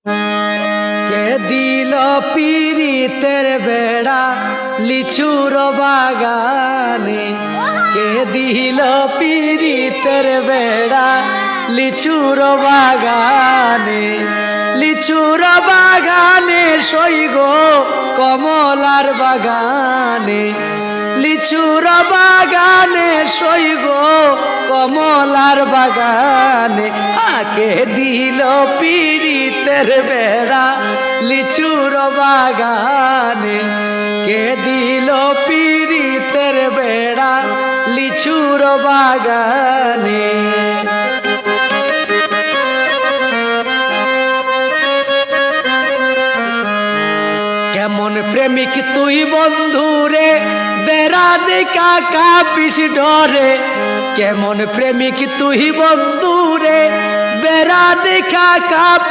কে দিল পীড়িতের বেড়া লিচুর বাগানে, কে দিল পীড়িতের বেড়া লিচুর বাগানে, লিচুর বাগানে সইগ কমলার বাগানে, লিচুর বাগানে সইগ কমলার বাগানে, আকে দিল পীড়িতের বেড়া লিচুর বাগানে, কে দিল পীড়িতের বেড়া লিচুর বাগানে। কেমন প্রেমিক তুই বন্ধুরে বেড়া দেখা কাঁপিস ডরে, কেমন প্রেমিক তুই বন্ধুরে বেড়া দেখা কাঁপিস